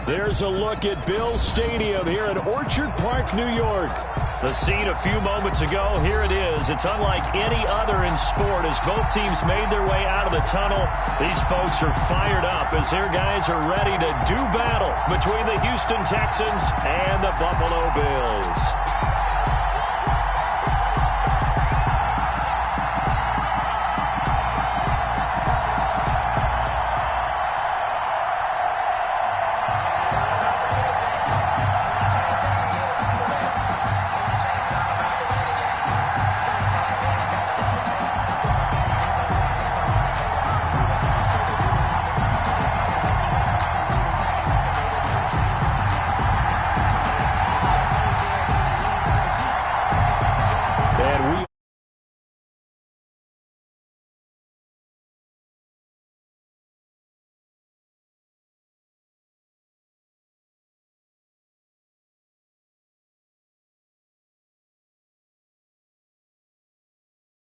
There's a look at Bills Stadium here in Orchard Park, New York. The scene a few moments ago, here it is. It's unlike any other in sport as both teams made their way out of the tunnel. These folks are fired up as their guys are ready to do battle between the Houston Texans and the Buffalo Bills.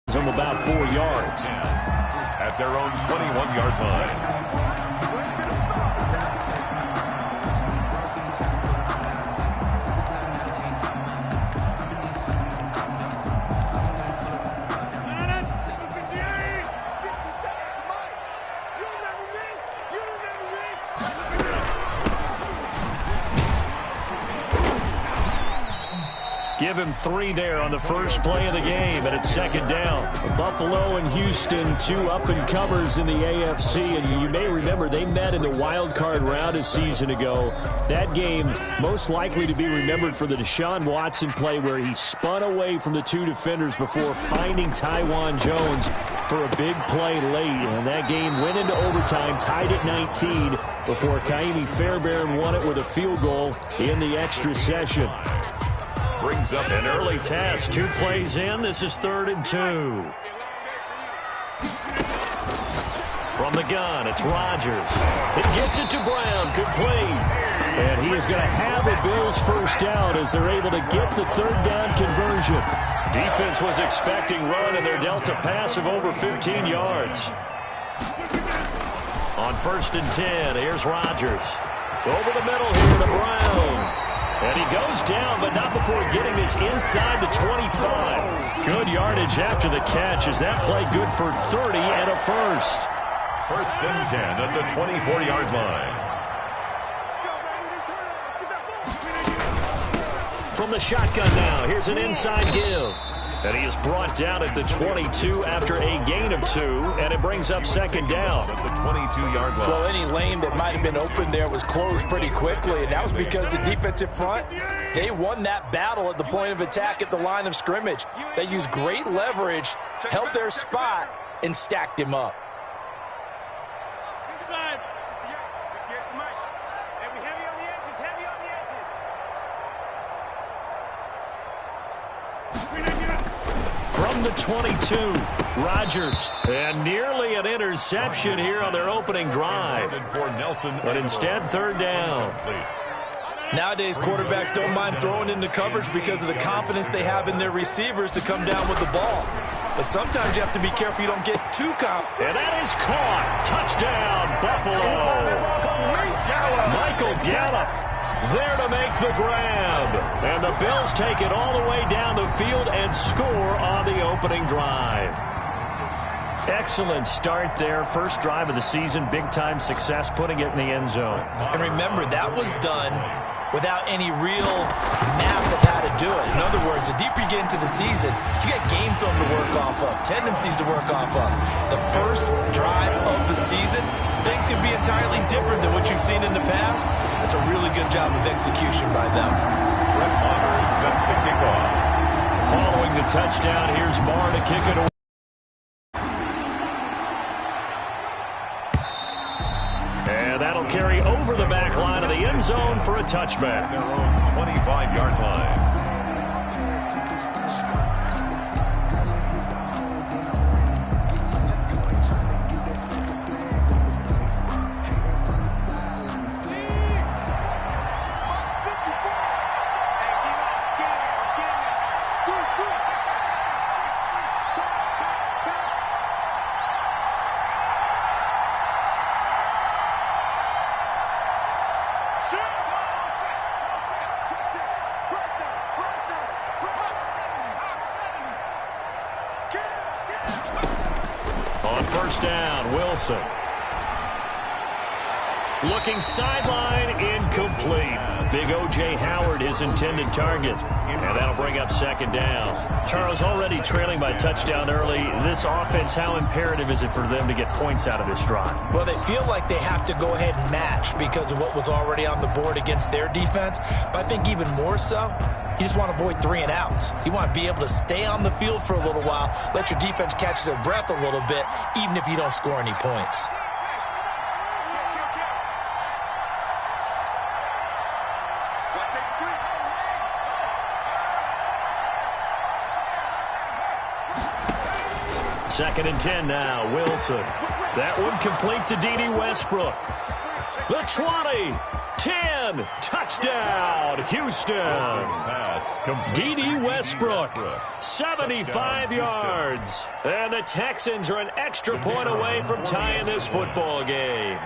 From about 4 yards. At their own 21-yard line. Give him 3 there on the first play of the game, and it's second down. Buffalo and Houston, 2 up-and-comers in the AFC, and you may remember they met in the wild card round a season ago. That game most likely to be remembered for the Deshaun Watson play where he spun away from the 2 defenders before finding Taiwan Jones for a big play late, and that game went into overtime, tied at 19, before Kaimi Fairbairn won it with a field goal in the extra session. Brings up an early test. 2 plays in. This is 3rd and 2. From the gun, it's Rodgers. He gets it to Brown. Complete. And he is going to have a Bills first down as they're able to get the 3rd down conversion. Defense was expecting run, and they're dealt a pass of over 15 yards. On 1st and 10, here's Rodgers. Over the middle here to Brown. And he goes down, but not before getting this inside the 25. Good yardage after the catch. Is that play good for 30 and a first? 1st and 10 at the 24-yard line. From the shotgun now, here's an inside give. And he is brought down at the 22 after a gain of 2, and it brings up second down. At the 22-yard line. Well, any lane that might have been open there was closed pretty quickly, and that was because the defensive front, they won that battle at the point of attack at the line of scrimmage. They used great leverage, held their spot, and stacked him up. From the 22, Rodgers, and nearly an interception here on their opening drive. But instead, 3rd down. Nowadays, quarterbacks don't mind throwing into coverage because of the confidence they have in their receivers to come down with the ball. But sometimes you have to be careful you don't get too confident. And that is caught. Touchdown, Buffalo. Michael Gallup there to make the grab. And the Bills take it all the way down the field and score on the opening drive. Excellent start there. First drive of the season. Big-time success putting it in the end zone. And remember, that was done without any real map of how to do it. In other words, the deeper you get into the season, you got game film to work off of, tendencies to work off of. The first drive of the season, things can be entirely different than what you've seen in the past. That's a really good job of execution by them. Brett Maher is set to kick off. Following the touchdown, here's Maher to kick it away. And that'll carry over the back line of the end zone for a touchback. Their own 25-yard line. Shoot! first down. Wilson. Looking sideline, incomplete. Big O.J. Howard, his intended target. And that'll bring up second down. Charles, already trailing by touchdown early. This offense, how imperative is it for them to get points out of this drive? Well, they feel like they have to go ahead and match because of what was already on the board against their defense. But I think even more so, you just want to avoid 3 and outs. You want to be able to stay on the field for a little while, let your defense catch their breath a little bit, even if you don't score any points. Second and 10 now, Wilson. That one complete to D.D. Westbrook. The 20, 10, touchdown, Houston. D.D. Westbrook, 75 yards. And the Texans are an extra point away from tying this football game.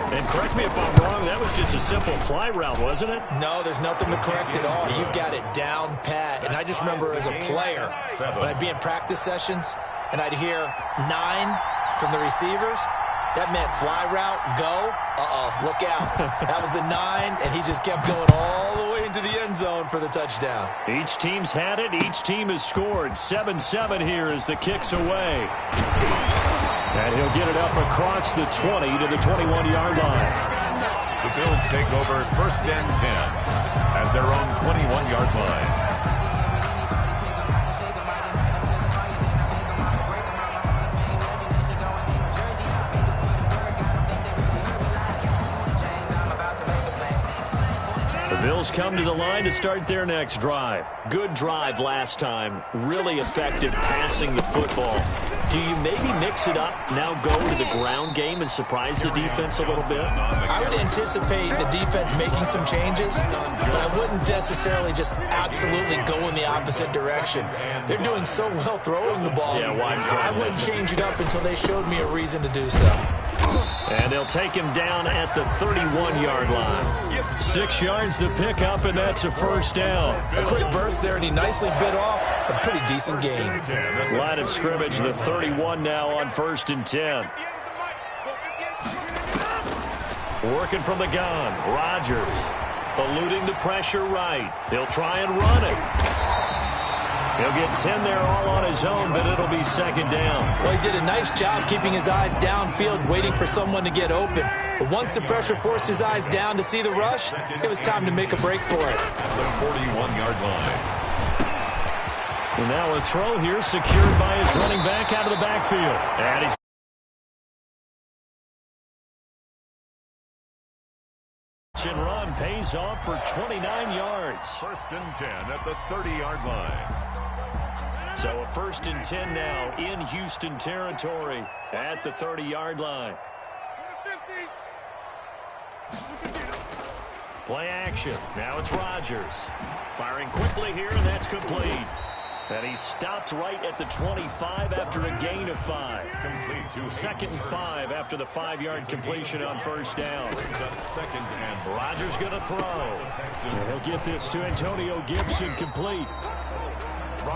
And correct me if I'm wrong, that was just a simple fly route, wasn't it? No, there's nothing to correct at all. You've got it down pat. And I just remember as a player, when I'd be in practice sessions, and I'd hear 9 from the receivers, that meant fly route, go, look out. That was the 9, and he just kept going all the way into the end zone for the touchdown. Each team's had it. Each team has scored. 7-7 here as the kick's away. And he'll get it up across the 20 to the 21-yard line. The Bills take over first and 10 at their own 21-yard line. Bills come to the line to start their next drive. Good drive last time. Really effective passing the football. Do you maybe mix it up, now go to the ground game and surprise the defense a little bit? I would anticipate the defense making some changes, but I wouldn't necessarily just absolutely go in the opposite direction. They're doing so well throwing the ball. Yeah, I wouldn't change it up until they showed me a reason to do so. And they'll take him down at the 31-yard line. 6 yards to pick up, and that's a first down. A quick burst there, and he nicely bit off a pretty decent gain. Line of scrimmage, the 31 now on first and 10. Working from the gun, Rodgers. Eluding the pressure right. He'll try and run it. He'll get 10 there all on his own, but it'll be second down. Well, he did a nice job keeping his eyes downfield, waiting for someone to get open. But once the pressure forced his eyes down to see the rush, it was time to make a break for it. At the 41-yard line. And now a throw here secured by his running back out of the backfield. And he's and run pays off for 29 yards. First and 10 at the 30-yard line. So a first and 10 now in Houston territory at the 30-yard line. Play action. Now it's Rodgers. Firing quickly here, and that's complete. And he stopped right at the 25 after a gain of 5. Second and 5 after the 5-yard completion on first down. Second and Rodgers going to throw. And he'll get this to Antonio Gibson complete.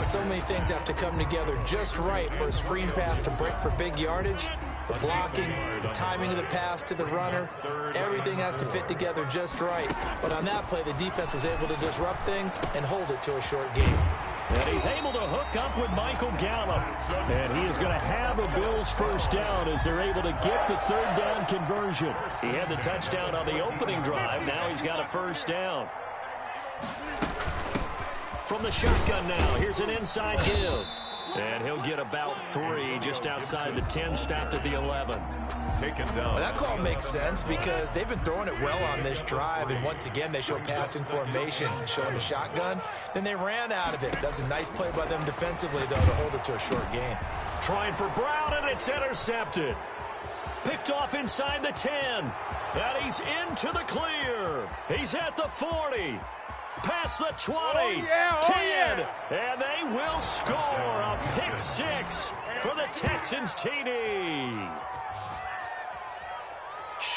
So many things have to come together just right for a screen pass to break for big yardage. The blocking, the timing of the pass to the runner, everything has to fit together just right. But on that play, the defense was able to disrupt things and hold it to a short game. And he's able to hook up with Michael Gallup. And he is going to have a Bills first down as they're able to get the third down conversion. He had the touchdown on the opening drive. Now he's got a first down. From the shotgun now, here's an inside give. And he'll get about 3 just outside the 10, stopped at the 11. Taken down. Well, that call makes sense because they've been throwing it well on this drive, and once again they show passing formation, showing the shotgun. Then they ran out of it. That was a nice play by them defensively, though, to hold it to a short gain. Trying for Brown, and it's intercepted. Picked off inside the 10. And he's into the clear. He's at the 40. Past the 20, 10, and they will score a pick 6 for the Texans TD.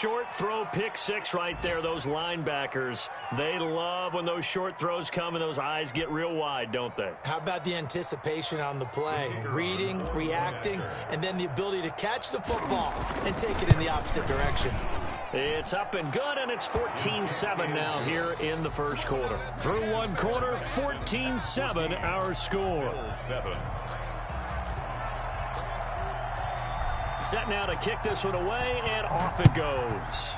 short throw pick six right there. Those linebackers, they love when those short throws come and those eyes get real wide, don't they? How about the anticipation on the play? Reading, reacting, and then the ability to catch the football and take it in the opposite direction. It's up and good, and it's 14-7 now here in the first quarter. Through one quarter, 14-7 our score. Set now to kick this one away, and off it goes.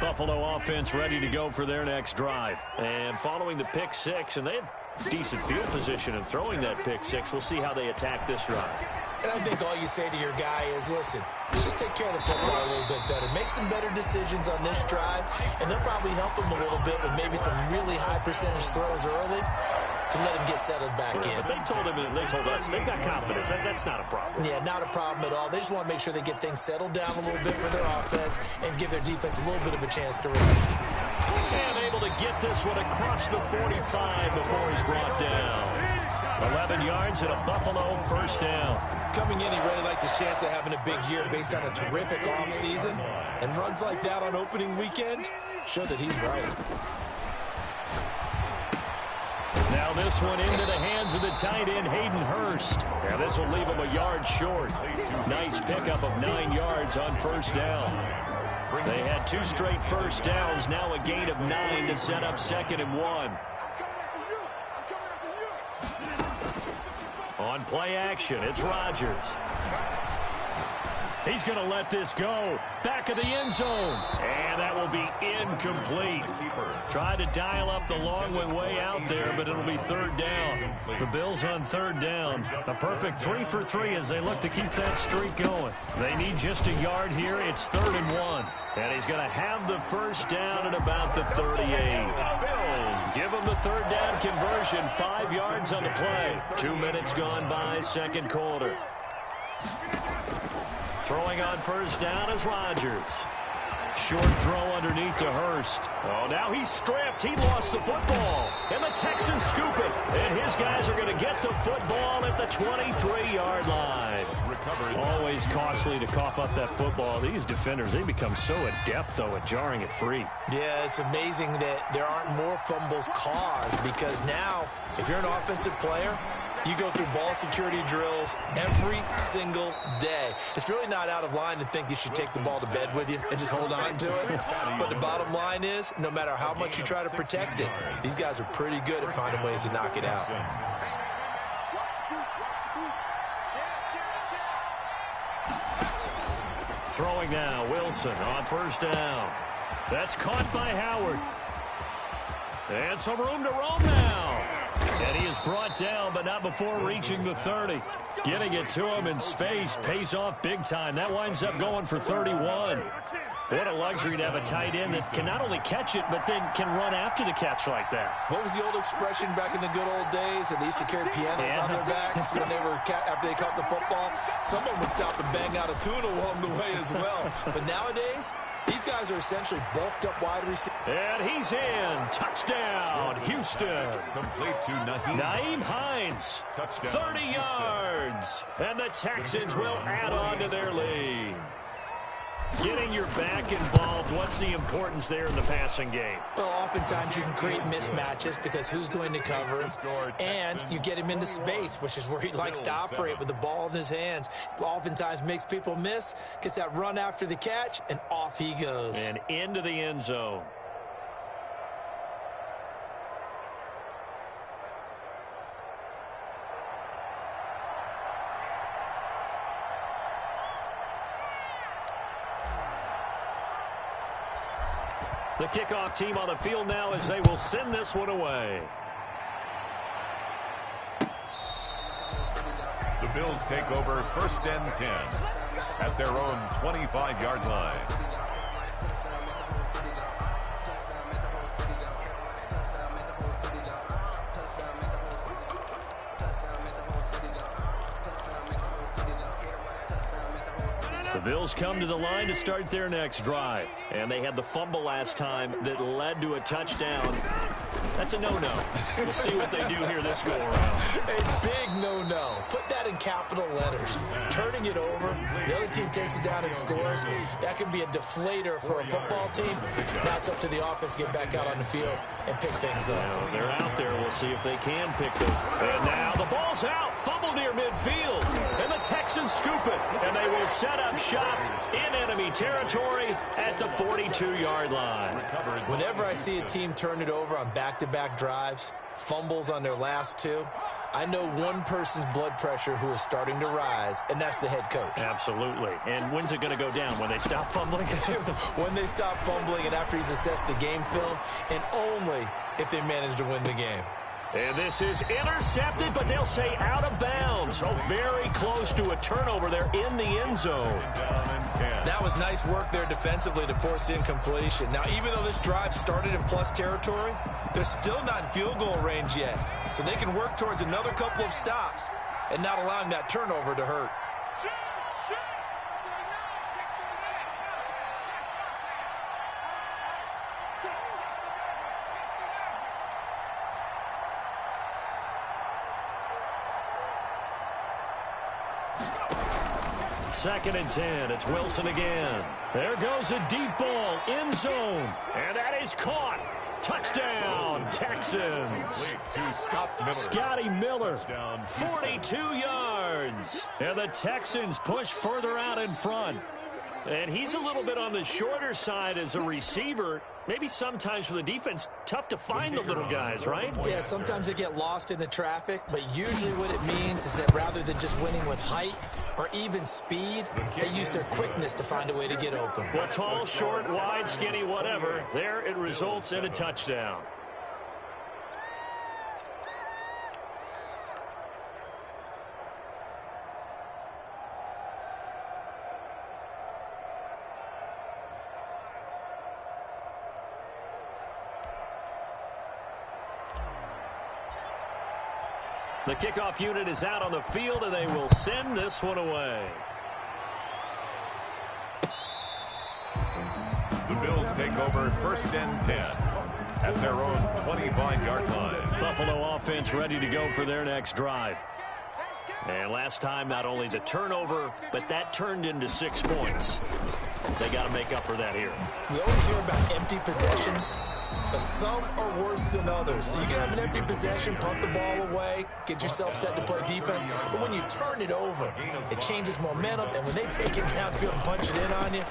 Buffalo offense ready to go for their next drive. And following the pick six, and they had decent field position in throwing that pick six. We'll see how they attack this drive. And I think all you say to your guy is, listen, let's just take care of the football a little bit better. Make some better decisions on this drive, and they'll probably help him a little bit with maybe some really high percentage throws early to let him get settled back in. But they told us they've got confidence. That's not a problem. Yeah, not a problem at all. They just want to make sure they get things settled down a little bit for their offense and give their defense a little bit of a chance to rest. And able to get this one across the 45 before he's brought down. 11 yards and a Buffalo first down. Coming in, he really liked his chance of having a big year based on a terrific offseason. And runs like that on opening weekend show that he's right. Now this one into the hands of the tight end, Hayden Hurst. Now this will leave him a yard short. Nice pickup of 9 yards on first down. They had 2 straight first downs, now a gain of 9 to set up 2nd and 1. On play action, it's Rodgers. He's going to let this go. Back of the end zone. And that will be incomplete. Tried to dial up the long way out there, but it'll be 3rd down. The Bills on 3rd down. A perfect 3 for 3 as they look to keep that streak going. They need just a yard here. It's 3rd and 1. And he's going to have the first down at about the 38. Give him the 3rd down conversion. 5 yards on the play. 2 minutes gone by, 2nd quarter. Throwing on first down is Rodgers. Short throw underneath to Hurst. Oh, now he's stripped. He lost the football. And the Texans scoop it. And his guys are going to get the football at the 23-yard line. Always costly to cough up that football. These defenders, they become so adept, though, at jarring it free. Yeah, it's amazing that there aren't more fumbles caused because now, if you're an offensive player, you go through ball security drills every single day. It's really not out of line to think you should take the ball to bed with you and just hold on to it. But the bottom line is, no matter how much you try to protect it, these guys are pretty good at finding ways to knock it out. Throwing now, Wilson on first down. That's caught by Howard. And some room to roam now. And he is brought down, but not before reaching the 30. Getting it to him in space pays off big time. That winds up going for 31. What a luxury to have a tight end that can not only catch it, but then can run after the catch like that. What was the old expression back in the good old days that they used to carry pianos on their backs when they were after they caught the football? Someone would stop and bang out a tune along the way as well. But nowadays, these guys are essentially bulked up wide receivers. And he's in. Touchdown, Houston. Complete to Nyheim Hines. Touchdown, 30 yards. And the Texans will add on to their lead. Getting your back involved, what's the importance there in the passing game? Well, oftentimes you can create mismatches because who's going to cover him, and you get him into space, which is where he likes to operate with the ball in his hands. Oftentimes makes people miss, gets that run after the catch, and off he goes. And into the end zone. The kickoff team on the field now as they will send this one away. The Bills take over 1st and 10 at their own 25-yard line. The Bills come to the line to start their next drive. And they had the fumble last time that led to a touchdown. That's a no-no. We'll see what they do here this go-around. A big no-no. Put that in capital letters. Turning it over, the other team takes it down and scores. That can be a deflator for a football team. Now it's up to the offense to get back out on the field and pick things up. Well, they're out there. We'll see if they can pick them. And now the ball's out. Fumble near midfield. And the Texans scoop it. And they will set up shop in enemy territory at the 42-yard line. Whenever I see a team turn it over on back-to-back drives, fumbles on their last two, I know one person's blood pressure who is starting to rise, and that's the head coach. Absolutely. And when's it going to go down? When they stop fumbling? When they stop fumbling and after he's assessed the game film, and only if they manage to win the game. And this is intercepted, but they'll say out of bounds. So very close to a turnover there in the end zone. That was nice work there defensively to force incompletion. Now, even though this drive started in plus territory, they're still not in field goal range yet. So they can work towards another couple of stops and not allowing that turnover to hurt. Second and 10. It's Wilson again. There goes a deep ball. End zone. And that is caught. Touchdown, Texans. Scotty Miller, 42 yards. And the Texans push further out in front. And he's a little bit on the shorter side as a receiver. Maybe sometimes for the defense, tough to find the little guys, right? Yeah, sometimes they get lost in the traffic, but usually what it means is that rather than just winning with height or even speed, they use their quickness to find a way to get open. Well, tall, short, wide, skinny, whatever, there it results in a touchdown. The kickoff unit is out on the field, and they will send this one away. The Bills take over first and 10 at their own 25-yard line. Buffalo offense ready to go for their next drive. And last time, not only the turnover, but that turned into 6 points. They got to make up for that here. We always hear about empty possessions, but some are worse than others. You can have an empty possession, punt the ball away, get yourself set to play defense, but when you turn it over, it changes momentum, and when they take it downfield and punch it in on you,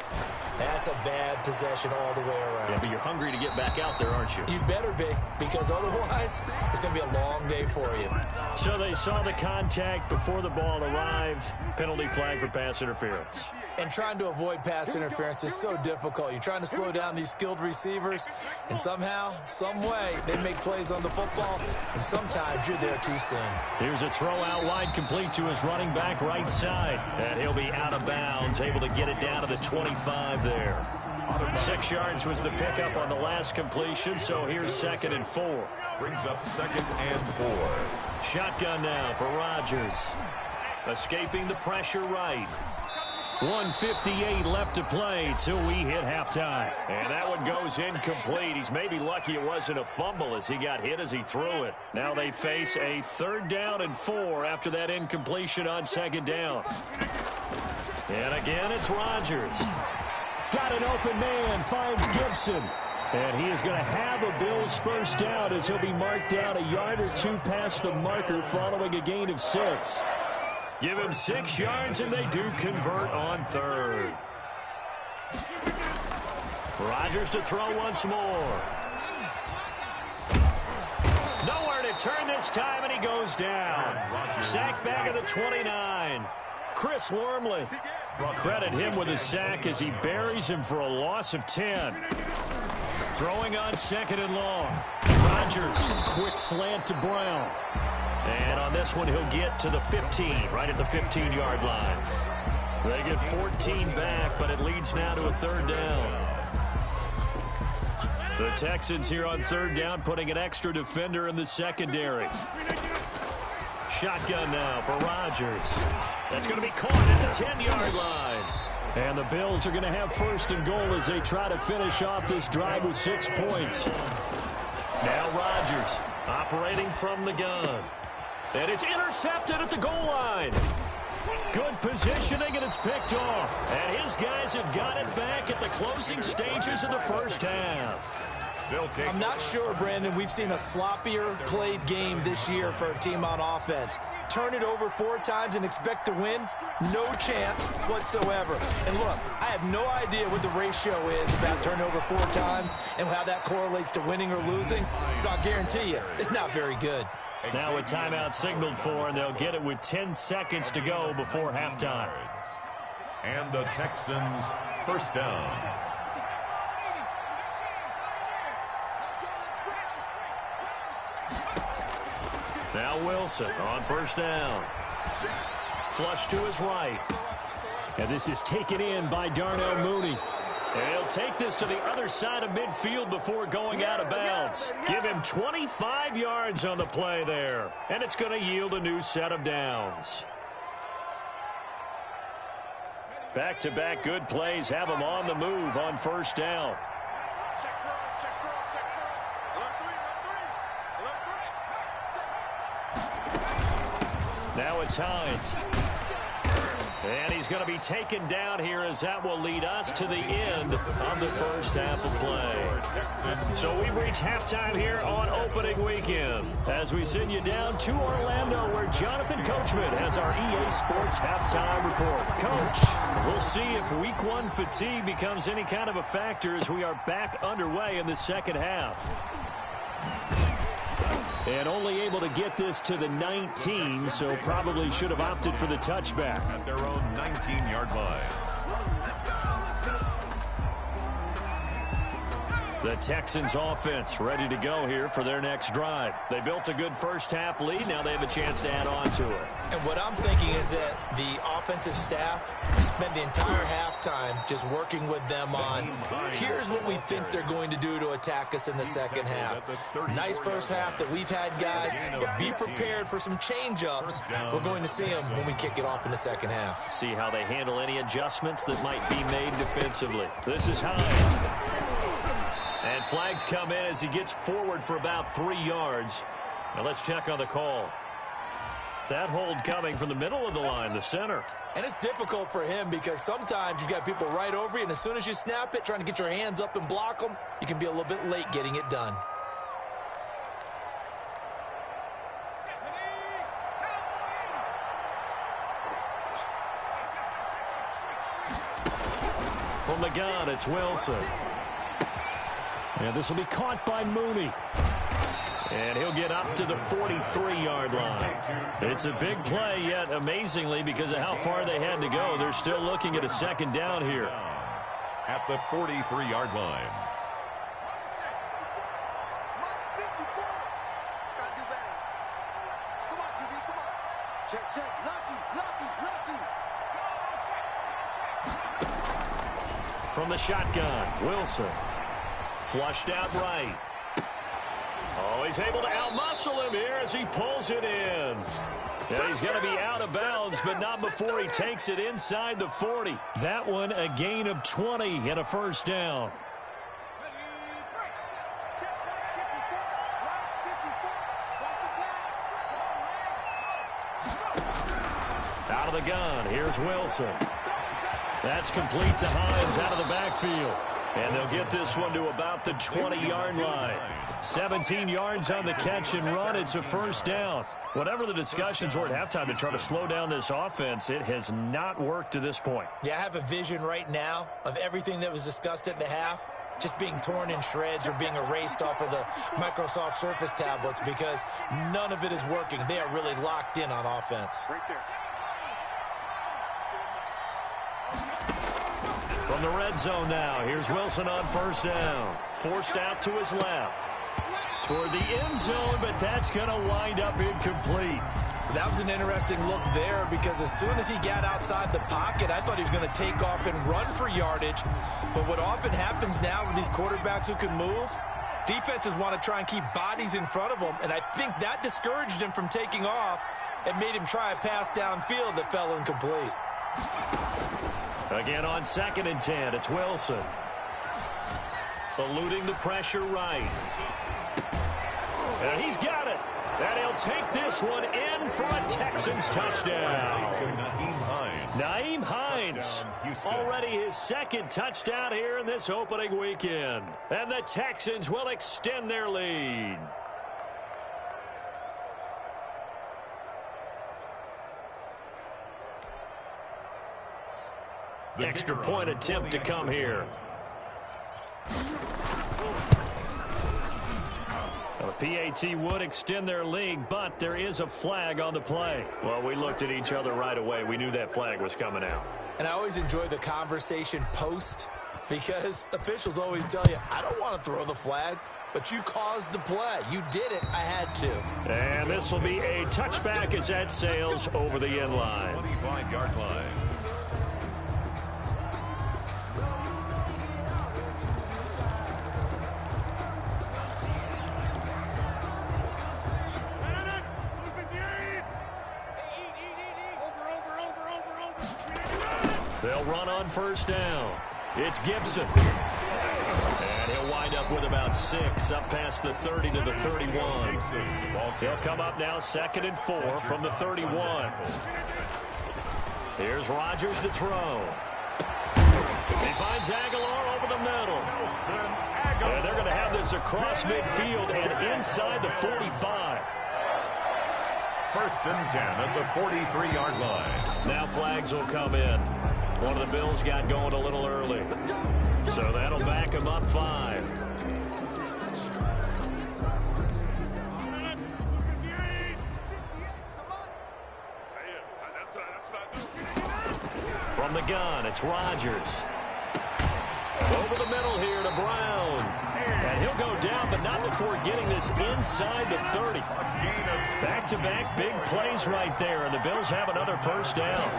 that's a bad possession all the way around. Yeah, but you're hungry to get back out there, aren't you? You better be, because otherwise, it's going to be a long day for you. So they saw the contact before the ball arrived. Penalty flag for pass interference. And trying to avoid pass interference is so difficult. You're trying to slow down these skilled receivers, and somehow, some way, they make plays on the football, and sometimes you're there too soon. Here's a throw out wide, complete to his running back right side. And he'll be out of bounds, able to get it down to the 25 there. 6 yards was the pickup on the last completion, so here's 2nd and 4. Brings up 2nd and 4. Shotgun now for Rodgers. Escaping the pressure right. 1:58 left to play till we hit halftime. And that one goes incomplete. He's maybe lucky it wasn't a fumble as he got hit as he threw it. Now they face a 3rd down and 4 after that incompletion on 2nd down. And again, it's Rodgers. Got an open man, finds Gibson. And he is going to have a Bills first down as he'll be marked down a yard or 2 past the marker following a gain of 6. Give him 6 yards, and they do convert on 3rd. Rodgers to throw once more. Nowhere to turn this time, and he goes down. Sack back at the 29. Chris Wormley. Credit him with a sack as he buries him for a loss of 10. Throwing on 2nd and long. Rodgers, quick slant to Brown. And on this one, he'll get to the 15, right at the 15-yard line. They get 14 back, but it leads now to a 3rd down. The Texans here on 3rd down, putting an extra defender in the secondary. Shotgun now for Rodgers. That's going to be caught at the 10-yard line. And the Bills are going to have first and goal as they try to finish off this drive with 6 points. Now Rodgers operating from the gun. And it's intercepted at the goal line. Good positioning, and it's picked off. And his guys have got it back at the closing stages of the first half. I'm not sure, Brandon, we've seen a sloppier played game this year for a team on offense. Turn it over 4 times and expect to win? No chance whatsoever. And look, I have no idea what the ratio is about turnover 4 times and how that correlates to winning or losing. But I'll guarantee you, it's not very good. Now a timeout signaled for, and they'll get it with 10 seconds to go before halftime. And the Texans first down. Now Wilson on first down. Flush to his right. And this is taken in by Darnell Mooney. And he'll take this to the other side of midfield before going out of bounds. Give him 25 yards on the play there. And it's going to yield a new set of downs. Back-to-back good plays have him on the move on first down. Now it's Hines. And he's going to be taken down here as that will lead us to the end of the first half of play. So we've reached halftime here on opening weekend as we send you down to Orlando where Jonathan Coachman has our EA Sports halftime report. Coach, we'll see if week 1 fatigue becomes any kind of a factor as we are back underway in the second half. And only able to get this to the 19, so probably should have opted for the touchback. At their own 19-yard line. The Texans offense ready to go here for their next drive. They built a good first half lead. Now they have a chance to add on to it. And what I'm thinking is that the offensive staff spent the entire halftime just working with them on, here's what we think they're going to do to attack us in the second half. Nice first half that we've had, guys, but be prepared for some change-ups. We're going to see them when we kick it off in the second half. See how they handle any adjustments that might be made defensively. This is Hines. And flags come in as he gets forward for about 3 yards. Now let's check on the call. That hold coming from the middle of the line, the center. And it's difficult for him because sometimes you've got people right over you, and as soon as you snap it, trying to get your hands up and block them, you can be a little bit late getting it done. From the gun, it's Wilson. And this will be caught by Mooney. And he'll get up to the 43-yard line. It's a big play, yet amazingly, because of how far they had to go, they're still looking at a second down here. At the 43-yard line. From the shotgun, Wilson. Flushed out right. Oh, he's able to outmuscle him here as he pulls it in. And he's going to be out of bounds, but not before he takes it inside the 40. That one a gain of 20 and a first down. Out of the gun, here's Wilson. That's complete to Hines out of the backfield. And they'll get this one to about the 20-yard line. 17 yards on the catch and run. It's a first down. Whatever the discussions were at halftime to try to slow down this offense, it has not worked to this point. Yeah, I have a vision right now of everything that was discussed at the half just being torn in shreds or being erased off of the Microsoft Surface tablets because none of it is working. They are really locked in on offense. Right there. From the red zone now, here's Wilson on first down. Forced out to his left. Toward the end zone, but that's going to wind up incomplete. That was an interesting look there because as soon as he got outside the pocket, I thought he was going to take off and run for yardage. But what often happens now with these quarterbacks who can move, defenses want to try and keep bodies in front of them, and I think that discouraged him from taking off and made him try a pass downfield that fell incomplete. Again on 2nd and 10, it's Wilson. Eluding the pressure right. And he's got it. And he'll take this one in for a Texans touchdown. Nyheim Hines, already his 2nd touchdown here in this opening weekend. And the Texans will extend their lead. Extra point attempt to come here. The PAT would extend their lead, but there is a flag on the play. Well, we looked at each other right away. We knew that flag was coming out. And I always enjoy the conversation post because officials always tell you, I don't want to throw the flag, but you caused the play. You did it. I had to. And this will be a touchback as that sails over the end line. 25-yard line. They'll run on 1st down. It's Gibson. And he'll wind up with about 6 up past the 30 to the 31. He'll come up now 2nd and 4 from the 31. Here's Rodgers to throw. He finds Aguilar over the middle. And they're going to have this across midfield and inside the 45. 1st and 10 at the 43-yard line. Now flags will come in. One of the Bills got going a little early. So that'll back him up 5. From the gun, it's Rodgers. Over the middle here to Brown. And he'll go down, but not before getting this inside the 30. Back-to-back big plays right there, and the Bills have another 1st down.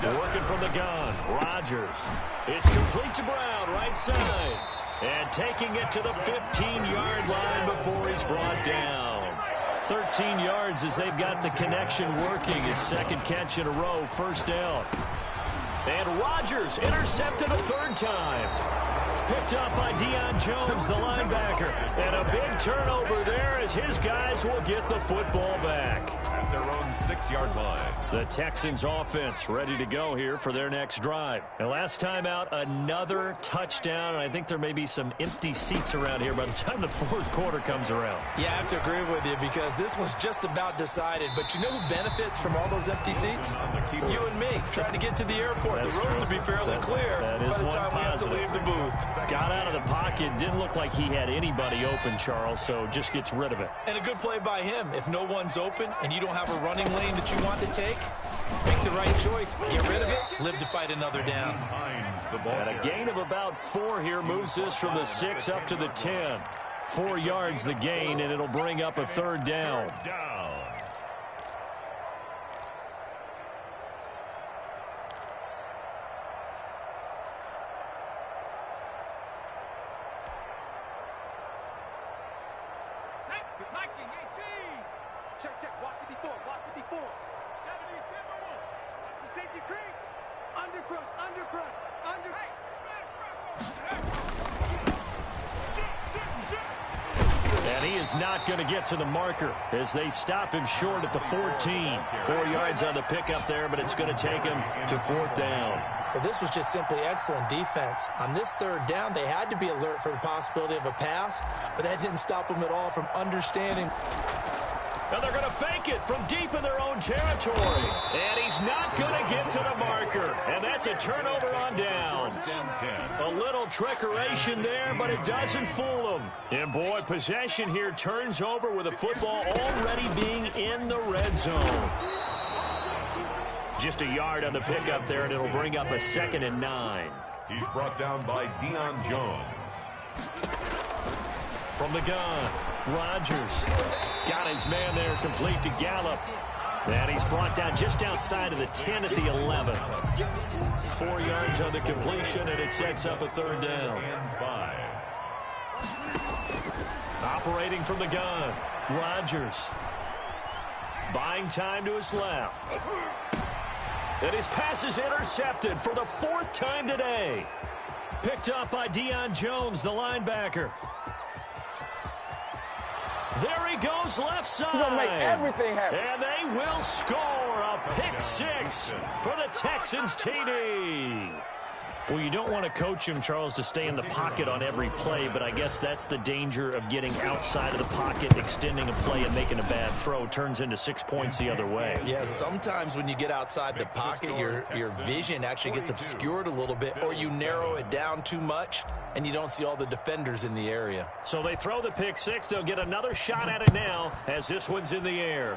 Working from the gun, Rodgers. It's complete to Brown, right side. And taking it to the 15-yard line before he's brought down. 13 yards as they've got the connection working. His 2nd catch in a row, 1st down. And Rodgers intercepted a 3rd time. Picked up by Deion Jones, the linebacker. And a big turnover there as his guys will get the football back. At their own 6-yard line. The Texans offense ready to go here for their next drive. And last time out, another touchdown. And I think there may be some empty seats around here by the time the 4th quarter comes around. Yeah, I have to agree with you because this one's just about decided. But you know who benefits from all those empty seats? You and me, trying to get to the airport. That's the roads true. will be fairly clear by the time we have to leave the booth. Got out of the pocket. Didn't look like he had anybody open, Charles, so just gets rid of it. And a good play by him. If no one's open and you don't have a running lane that you want to take, make the right choice. Get rid of it. Live to fight another down. And a gain of about 4 here moves this from the 6 up to the 10. 4 yards the gain, and it'll bring up a 3rd down. Watch 54, watch 54. 70, it's a safety creep. Undercrush. And he is not going to get to the marker as they stop him short at the 14. 4 yards on the pickup there, but it's going to take him to 4th down. Well, this was just simply excellent defense. On this 3rd down, they had to be alert for the possibility of a pass, but that didn't stop them at all from understanding. And they're going to fake it from deep in their own territory. And he's not going to get to the marker. And that's a turnover on downs. A little trickeration there, but it doesn't fool them. And, boy, possession here turns over with the football already being in the red zone. Just a yard on the pickup there, and it'll bring up a 2nd and 9. He's brought down by Deion Jones. From the gun, Rodgers got his man there complete to Gallup. And he's brought down just outside of the 10 at the 11. 4 yards on the completion, and it sets up a 3rd down. And 5. Operating from the gun, Rodgers. Buying time to his left. And his pass is intercepted for the 4th time today. Picked up by Deion Jones, the linebacker. There he goes left side. He's gonna make everything happen. And they will score a pick 6 for the Texans TD. Well, you don't want to coach him, Charles, to stay in the pocket on every play, but I guess that's the danger of getting outside of the pocket, extending a play, and making a bad throw. Turns into 6 points the other way. Yeah, sometimes when you get outside the pocket, your vision actually gets obscured a little bit, or you narrow it down too much, and you don't see all the defenders in the area. So they throw the pick 6. They'll get another shot at it now as this one's in the air.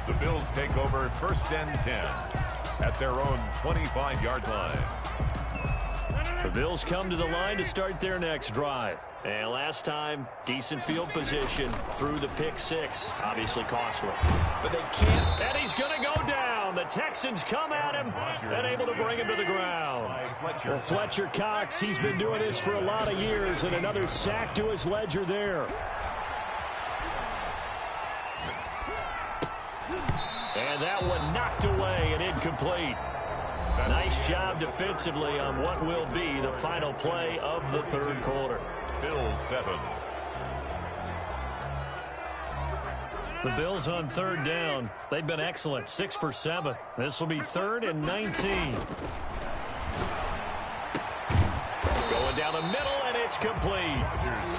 The Bills take over 1st and 10 at their own 25-yard line. The Bills come to the line to start their next drive. And last time, decent field position through the pick 6. Obviously costly. But they can't. And he's going to go down. The Texans come at him and able to bring him to the ground. Well, Fletcher Cox, he's been doing this for a lot of years, and another sack to his ledger there. And that one knocked away and incomplete. Nice job defensively on what will be the final play of the 3rd quarter. Bills 7. The Bills on 3rd down. They've been excellent, 6 for 7. This will be 3rd and 19. Going down the middle, and it's complete.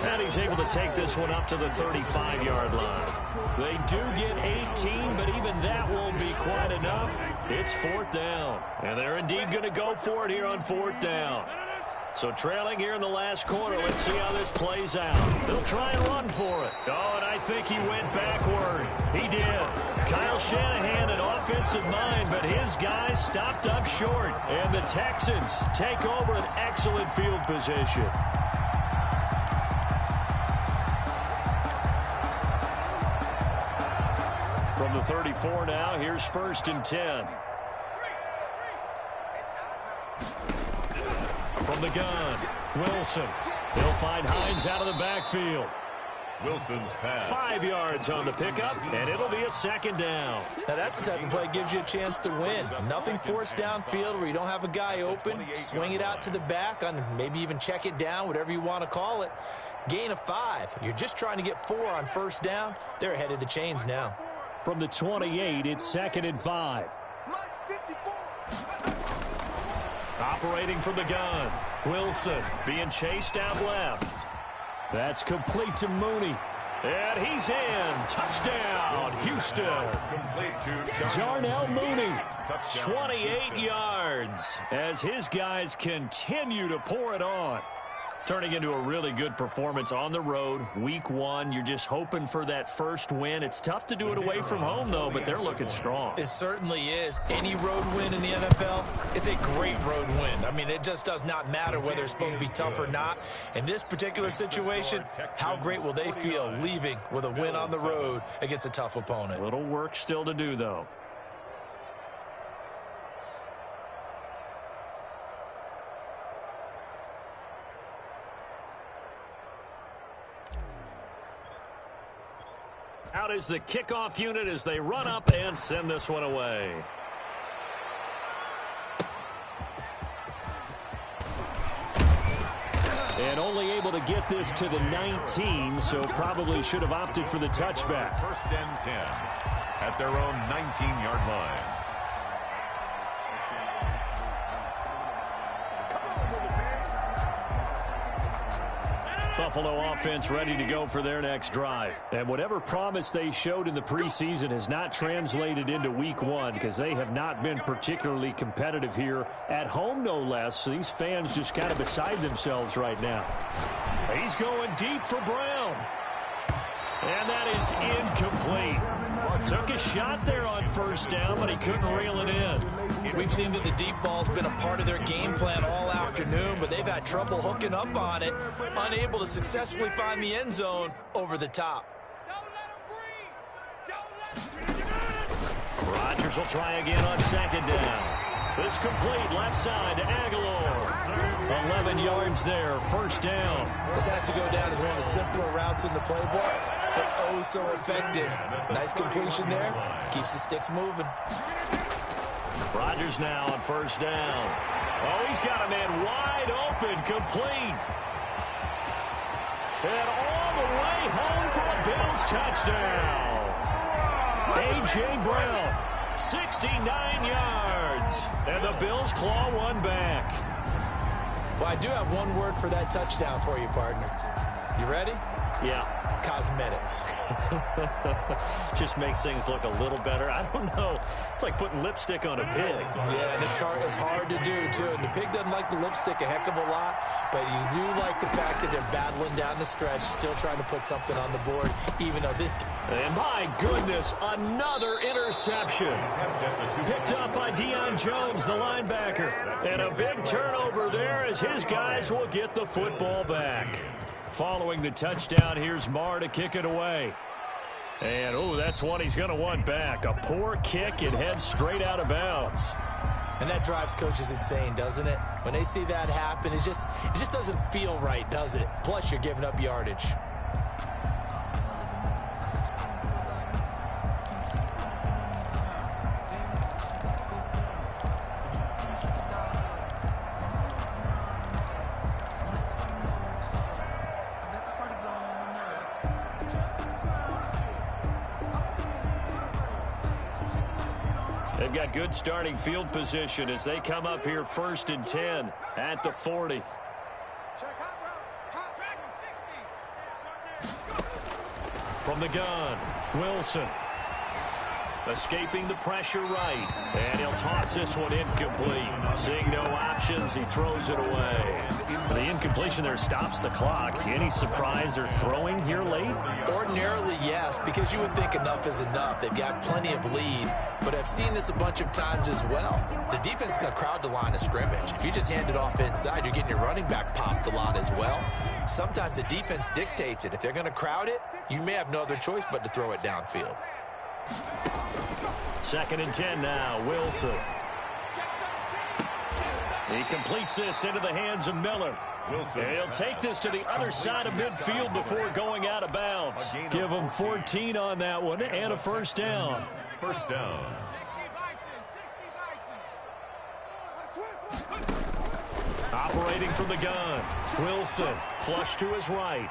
And he's able to take this one up to the 35-yard line. They do get 18, but even that won't be quite enough. It's 4th down. And they're indeed going to go for it here on 4th down. So trailing here in the last quarter, let's see how this plays out. They'll try and run for it. Oh, and I think he went backward. He did. Kyle Shanahan, an offensive mind, but his guys stopped up short. And the Texans take over an excellent field position. From the 34 now, here's 1st and 10. From the gun, Wilson. He'll find Hines out of the backfield. Wilson's pass. 5 yards on the pickup, and it'll be a 2nd down. Now, that's the type of play that gives you a chance to win. Nothing forced downfield where you don't have a guy open. Swing it out to the back, on maybe even check it down, whatever you want to call it. Gain of 5. You're just trying to get 4 on 1st down. They're ahead of the chains now. From the 28, it's 2nd and 5. Operating from the gun, Wilson being chased out left. That's complete to Mooney. And he's in. Touchdown, Houston. Darnell Mooney, 28 yards as his guys continue to pour it on. Turning into a really good performance on the road. Week 1, you're just hoping for that first win. It's tough to do it away from home, though, but they're looking strong. It certainly is. Any road win in the NFL is a great road win. I mean, it just does not matter whether it's supposed to be tough or not. In this particular situation, how great will they feel leaving with a win on the road against a tough opponent? Little work still to do, though. Out is the kickoff unit as they run up and send this one away. And only able to get this to the 19, so probably should have opted for the touchback. 1st and 10 at their own 19-yard line. Buffalo offense ready to go for their next drive. And whatever promise they showed in the preseason has not translated into week 1 because they have not been particularly competitive here at home, no less. So these fans just kind of beside themselves right now. He's going deep for Brown. And that is incomplete. Took a shot there on 1st down, but he couldn't reel it in. We've seen that the deep ball's been a part of their game plan all afternoon, but they've had trouble hooking up on it, unable to successfully find the end zone over the top. Rodgers will try again on 2nd down. This complete left side to Aguilar. 11 yards there, 1st down. This has to go down as one of the simpler routes in the playbook, but Oh, so effective. Nice completion there. Keeps the sticks moving. Rodgers now on first down. Oh, he's got a man wide open, complete. And all the way home for a Bills touchdown. A.J. Brown, 69 yards. And the Bills claw one back. Well, I do have one word for that touchdown for you, partner. You ready? Yeah. Cosmetics. Just makes things look a little better. I don't know. It's like putting lipstick on a pig. Yeah, and it's hard to do, too. And the pig doesn't like the lipstick a heck of a lot, but you do like the fact that they're battling down the stretch, still trying to put something on the board, even though this... And my goodness, another interception. Picked up by Deion Jones, the linebacker. And a big turnover there as his guys will get the football back. Following the touchdown, here's Marr to kick it away. And, oh, that's one he's going to want back. A poor kick, it heads straight out of bounds. And that drives coaches insane, doesn't it? When they see that happen, it just doesn't feel right, does it? Plus, you're giving up yardage. They've got good starting field position as they come up here 1st and 10 at the 40. From the gun, Wilson. Escaping the pressure right. And he'll toss this one incomplete. Seeing no options, he throws it away. The incompletion there stops the clock. Any surprise they're throwing here late? Ordinarily, yes, because you would think enough is enough. They've got plenty of lead, but I've seen this a bunch of times as well. The defense is going to crowd the line of scrimmage. If you just hand it off inside, you're getting your running back popped a lot as well. Sometimes the defense dictates it. If they're going to crowd it, you may have no other choice but to throw it downfield. 2nd and 10 now, Wilson. He completes this into the hands of Miller. And he'll take this to the other side of midfield before going out of bounds. Give him 14 on that one and a first down. First down. Operating from the gun, Wilson, flush to his right.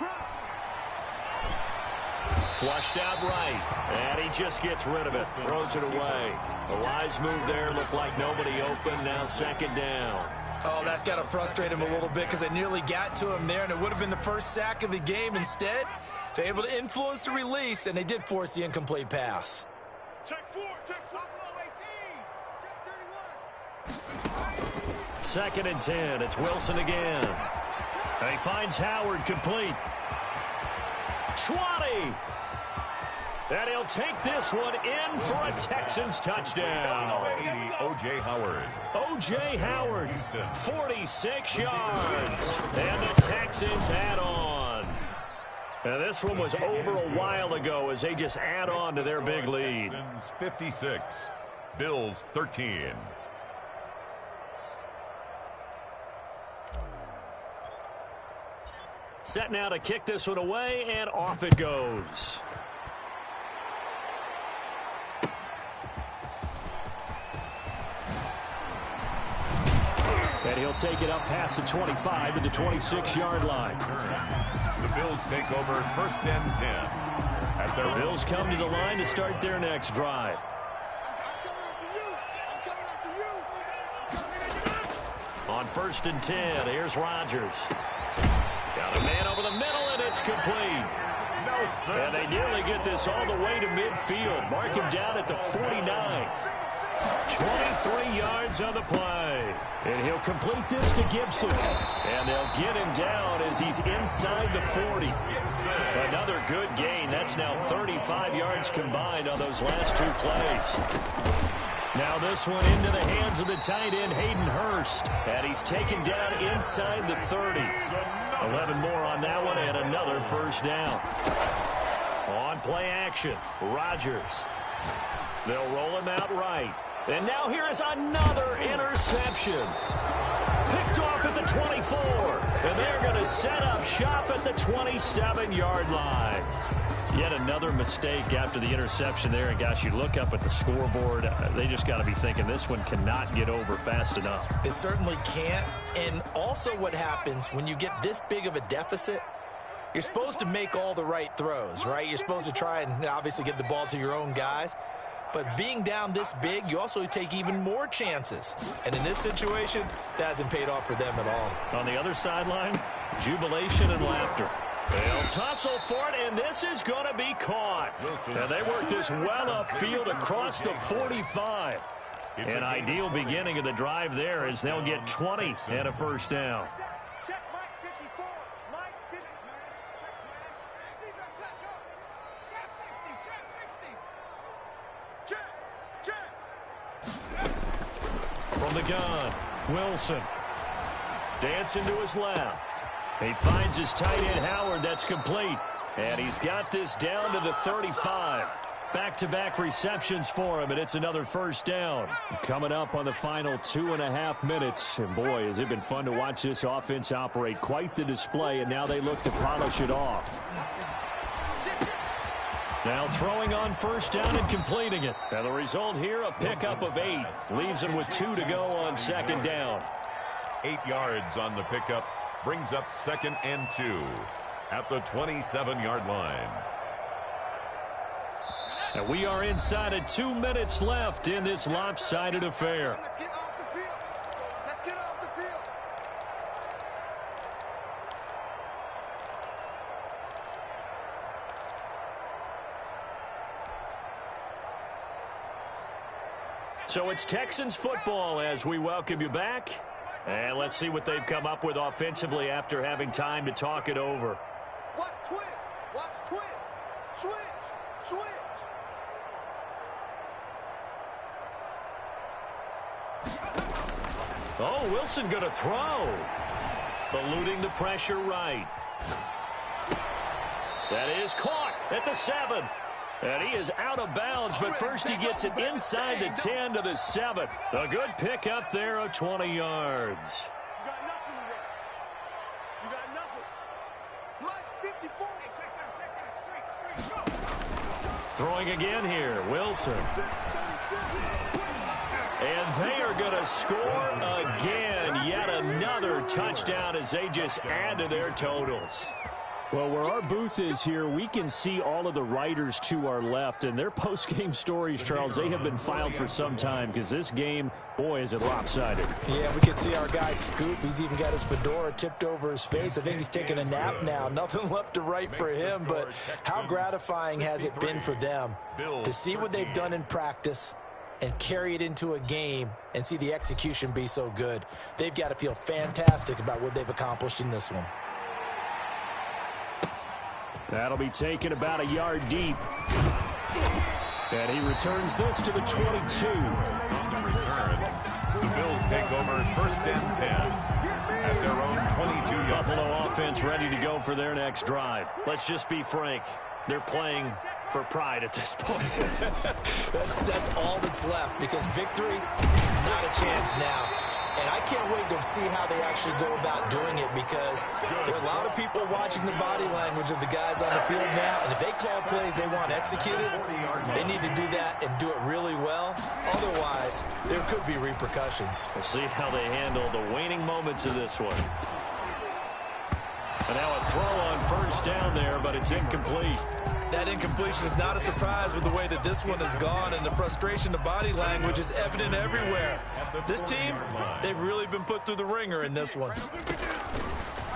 Flushed out right, and he just gets rid of it, throws it away. A wise move there, looked like nobody open, now 2nd down. Oh, that's got to frustrate him a little bit because they nearly got to him there, and it would have been the first sack of the game. Instead, they're able to influence the release, and they did force the incomplete pass. Check 4, check 4, 18. Second and 10, it's Wilson again. And he finds Howard complete. 20. And he'll take this one in for a Texans touchdown. O.J. Howard. O.J. Howard, 46 yards. And the Texans add on. And this one was over a while ago as they just add on to their big lead. Texans 56, Bills 13. Set now to kick this one away, and off it goes. And he'll take it up past the 25 to the 26-yard line. The Bills take over 1st and 10. At The Bills come to the line to start their next drive. On 1st and 10, here's Rodgers. Got a man over the middle, and it's complete. And they nearly get this all the way to midfield. Mark him down at the 49. 23 yards on the play. And he'll complete this to Gibson. And they'll get him down as he's inside the 40. Another good gain. That's now 35 yards combined on those last 2 plays. Now this one into the hands of the tight end, Hayden Hurst. And he's taken down inside the 30. 11 more on that one and another first down. On play action, Rodgers. They'll roll him out right. And now here is another interception. Picked off at the 24. And they're going to set up shop at the 27-yard line. Yet another mistake after the interception there. And, gosh, you look up at the scoreboard. They just got to be thinking this one cannot get over fast enough. It certainly can't. And also what happens when you get this big of a deficit, you're supposed to make all the right throws, right? You're supposed to try and obviously get the ball to your own guys. But being down this big, you also take even more chances. And in this situation, that hasn't paid off for them at all. On the other sideline, jubilation and laughter. They'll tussle for it, and this is going to be caught. And they work this well upfield across the 45. An ideal beginning of the drive there as they'll get 20 and a first down. From the gun, Wilson. Dancing to his left. He finds his tight end, Howard. That's complete. And he's got this down to the 35. Back-to-back receptions for him, and it's another first down. Coming up on the final 2.5 minutes. And, boy, has it been fun to watch this offense operate. Quite the display, and now they look to polish it off. Now throwing on first down and completing it. And the result here, a pickup of 8. Leaves him with 2 to go on second down. 8 yards on the pickup. Brings up 2nd and 2 at the 27-yard line. And we are inside of 2 minutes left in this lopsided affair. Let's get off the field. Let's get off the field. So it's Texans football as we welcome you back. And let's see what they've come up with offensively after having time to talk it over. Watch twist. Watch twist. Switch. Switch. Oh, Wilson going to throw. Eluding the pressure right. That is caught at the 7. And he is out of bounds, but first he gets it inside the 10 to the 7. A good pickup there of 20 yards. You got nothing there. You got nothing. Lights 54. Check that. Throwing again here, Wilson. And they are going to score again. Yet another touchdown as they just add to their totals. Well, where our booth is here, we can see all of the writers to our left. And their post-game stories, Charles, they have been filed for some time because this game, boy, is it lopsided. Yeah, we can see our guy Scoop. He's even got his fedora tipped over his face. I think he's taking a nap now. Nothing left to write for him, but how gratifying has it been for them to see what they've done in practice and carry it into a game and see the execution be so good. They've got to feel fantastic about what they've accomplished in this one. That'll be taken about a yard deep. And he returns this to the 22. On the return, the Bills take over 1st and 10 at their own 22-yard. Buffalo offense ready to go for their next drive. Let's just be frank. They're playing for pride at this point. That's all that's left because victory, not a chance now. And I can't wait to see how they actually go about doing it because there are a lot of people watching the body language of the guys on the field now. And if they call plays they want executed, they need to do that and do it really well. Otherwise, there could be repercussions. We'll see how they handle the waning moments of this one. And now a throw on first down there, but it's incomplete. That incompletion is not a surprise with the way that this one has gone, and the frustration, the body language is evident everywhere. This team, they've really been put through the ringer in this one.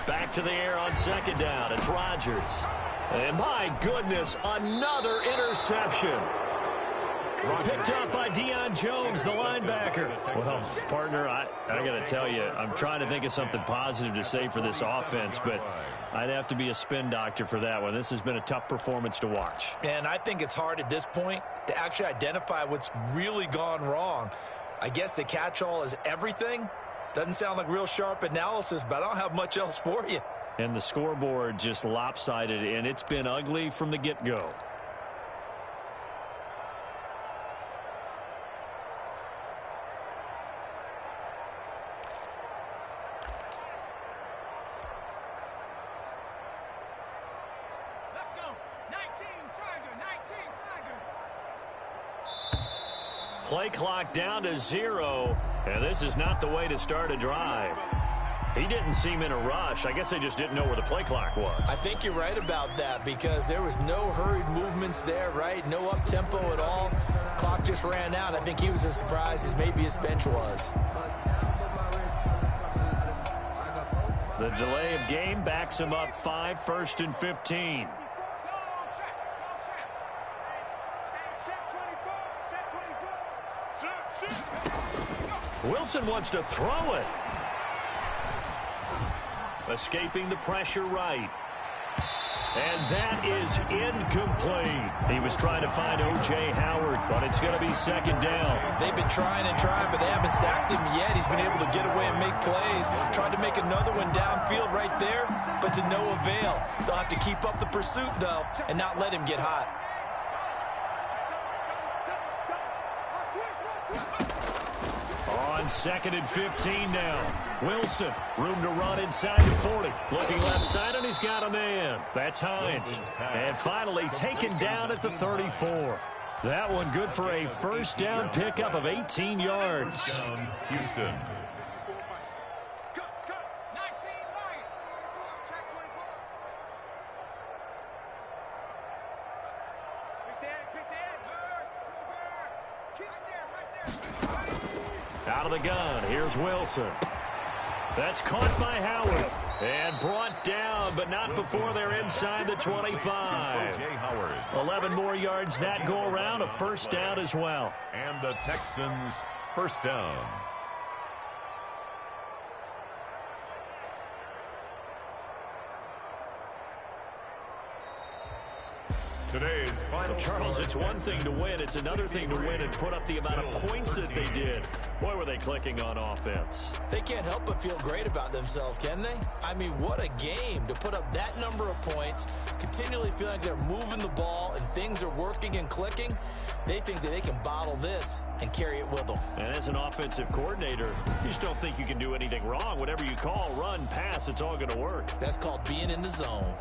Back to the air on second down. It's Rodgers. And my goodness, another interception. Picked up by Deion Jones, the linebacker. Well, partner, I got to tell you, I'm trying to think of something positive to say for this offense, but I'd have to be a spin doctor for that one. This has been a tough performance to watch. And I think it's hard at this point to actually identify what's really gone wrong. I guess the catch-all is everything. Doesn't sound like real sharp analysis, but I don't have much else for you. And the scoreboard just lopsided, and it's been ugly from the get-go. Play clock down to 0, and this is not the way to start a drive. He didn't seem in a rush. I guess they just didn't know where the play clock was. I think you're right about that because there was no hurried movements there, right? No up-tempo at all. Clock just ran out. I think he was as surprised as maybe his bench was. The delay of game backs him up 5, 1st and 15. Wilson wants to throw it. Escaping the pressure right. And that is incomplete. He was trying to find O.J. Howard, but it's going to be 2nd down. They've been trying and trying, but they haven't sacked him yet. He's been able to get away and make plays. Tried to make another one downfield right there, but to no avail. They'll have to keep up the pursuit, though, and not let him get hot. On 2nd and 15 now. Wilson, room to run inside the 40. Looking left side, and he's got a man. That's Hines. And finally taken down at the 34. That one good for a 1st down pickup of 18 yards. Houston. Out of the gun, here's Wilson. That's caught by Howard. And brought down, but not before they're inside the 25. 11 more yards that go around, a 1st down as well. And the Texans' 1st down. Today's final. Charles, it's one thing to win. It's another thing to win and put up the amount of points that they did. Boy, were they clicking on offense. They can't help but feel great about themselves, can they? I mean, what a game to put up that number of points, continually feeling like they're moving the ball and things are working and clicking. They think that they can bottle this and carry it with them. And as an offensive coordinator, you just don't think you can do anything wrong. Whatever you call, run, pass, it's all going to work. That's called being in the zone.